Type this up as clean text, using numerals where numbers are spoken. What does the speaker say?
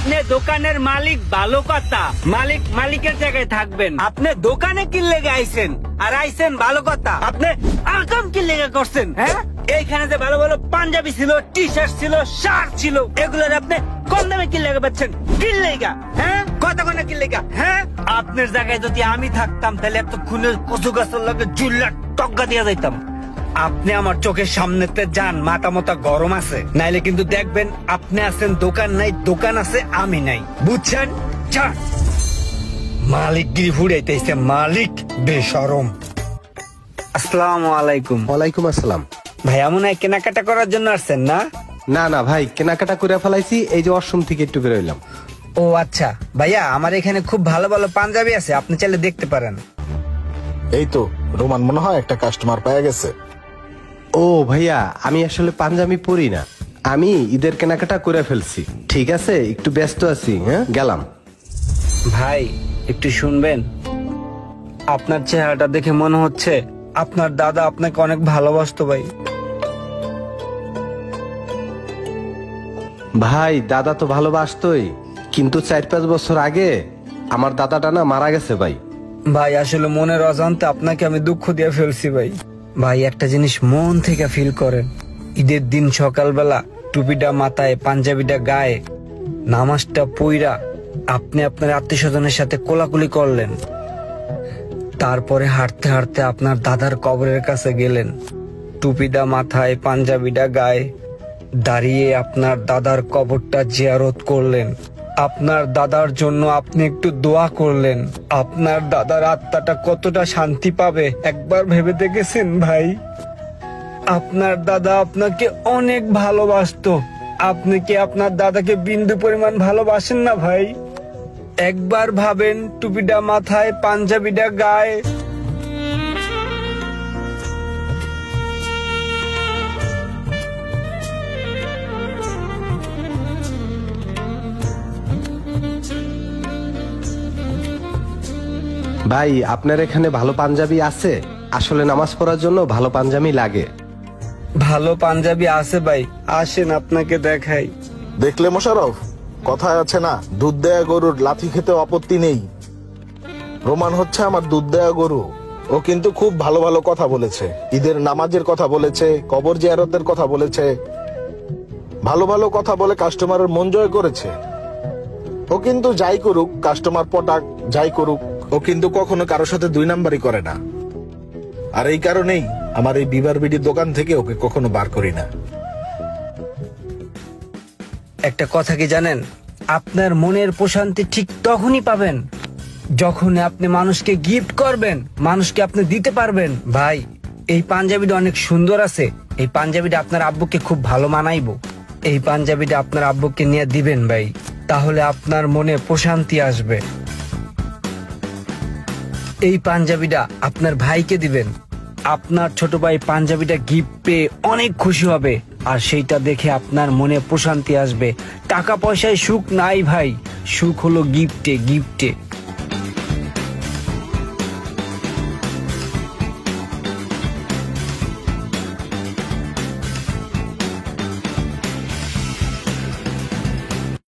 আপনি দোকানের মালিক, ভালো কথা। মালিক মালিকের জায়গায় থাকবেন। আপনি দোকানে কি লেগে আইছেন আর আইছেন ভালো কথা। আপনি আলকাম কি লেগে করছেন? হ্যাঁ, এইখানে যে ভালো ভালো পাঞ্জাবি ছিল, টি শার্ট ছিল, শার্ট ছিল, এগুলোর আপনি কম দামে কি লেগে পাচ্ছেন? কি লেগা? হ্যাঁ, কতক্ষণে কি লেগা? হ্যাঁ, আপনার জায়গায় যদি আমি থাকতাম তাহলে এতক্ষণে কচু গাছের লগে জুল্লা টক্কা দিয়া যাইতাম। আপনি আমার চোখের সামনেতে যান, মাথা মতা গরম আছে, নাইলে কিন্তু দেখবেন আপনি আছেন দোকান নাই, দোকান আছে আমি নাই, বুঝছেন? মালিকগিরি ফুড়াইতেছে, মালিক বেশরম। আসসালামু আলাইকুম। ওয়ালাইকুম আসসালাম। ভাইয়া মনে হয় কেনাকাটা করার জন্য আসছেন না? না না ভাই, কেনাকাটা করে ফেলাইছি, এই যে ওয়াশরুম থেকে একটু বেরোইলাম। ও আচ্ছা ভাইয়া, আমার এখানে খুব ভালো ভালো পাঞ্জাবি আছে, আপনি চাইলে দেখতে পারেন। এই তো রোমান মনে হয় একটা কাস্টমার পেয়ে গেছে। ও ভাইয়া, আমি আসলে পাঞ্জাবি পরি না, আমি ঈদের কেনাকাটা করে ফেলছি। ঠিক আছে, একটু ব্যস্ত আছি, হ্যাঁ গেলাম। ভাই একটু শুনবেন? আপনার চেহারাটা দেখে মনে হচ্ছে আপনার দাদা আপনাকে অনেক ভালোবাসতো ভাই। ভাই দাদা তো ভালোবাসতোই, কিন্তু 4-5 বছর আগে আমার দাদাটা না মারা গেছে ভাই। ভাই আসলে মনের অজান্তে আপনাকে আমি দুঃখ দিয়ে ফেলছি ভাই। ভাই একটা জিনিস মন থেকে ফিল করেন, ঈদের দিন সকালবেলা টুপিটা মাথায়, পাঞ্জাবিটা গায়ে, নামাজটা পইরা আপনি আপনার আত্মীয় স্বজনের সাথে কোলাকুলি করলেন, তারপরে হাঁটতে হাঁটতে আপনার দাদার কবরের কাছে গেলেন, টুপিটা মাথায়, পাঞ্জাবিটা গায়ে, দাঁড়িয়ে আপনার দাদার কবরটা জিয়ারত করলেন, আপনার দাদার জন্য আপনি একটু দোয়া করলেন। আপনার দাদার আত্মাটা কতটা শান্তি পাবে একবার ভেবে দেখেছেন ভাই? আপনার দাদা আপনাকে অনেক ভালোবাসতো, আপনি কি আপনার দাদাকে বিন্দু পরিমাণ ভালোবাসেন না ভাই? একবার ভাবেন, টুপিটা মাথায়, পাঞ্জাবিটা গায়ে। ভাই আপনার এখানে ভালো পাঞ্জাবি আছে? আসলে নামাজ পড়ার জন্য ভালো পাঞ্জাবি লাগে। ভালো পাঞ্জাবি আছে ভাই, আসেন আপনাকে দেখাই। দেখলে মোশারফ, কথায় আছে না, দুধ দেয়া গরুর লাথি খেতে আপত্তি নেই। রোমান হচ্ছে আমার দুধ দেয়া গরু। ও কিন্তু খুব ভালো ভালো কথা বলেছে, ঈদের নামাজের কথা বলেছে, কবর জিয়ারতের কথা বলেছে, ভালো ভালো কথা বলে কাস্টমারের মন জয় করেছে। ও কিন্তু যাই করুক, কাস্টমার পটাক যাই করুক, ও কিন্তু কখনো কারোর সাথে 2 নাম্বারই করে না। আর এই কারণেই আমার এই বিবার বিডির দোকান থেকে ওকে কখনো বার করি না। একটা কথা কি জানেন, আপনার মনের প্রশান্তি ঠিক তখনই পাবেন যখন আপনি মানুষকে গিফট করবেন, মানুষকে আপনি দিতে পারবেন। ভাই এই পাঞ্জাবিটা অনেক সুন্দর আছে, এই পাঞ্জাবিটা আপনার আব্বুকে খুব ভালো মানাইবো, এই পাঞ্জাবিটা আপনার আব্বুকে নিয়ে দিবেন ভাই, তাহলে আপনার মনে প্রশান্তি আসবে। এই পাঞ্জাবিটা আপনার ভাইকে দিবেন, আপনার ছোট ভাই পাঞ্জাবিটা গিফট পেয়ে অনেক খুশি হবে, আর সেইটা দেখে আপনার মনে প্রশান্তি আসবে। টাকা পয়সায় সুখ নাই ভাই, সুখ হলো গিফটে, গিফটে।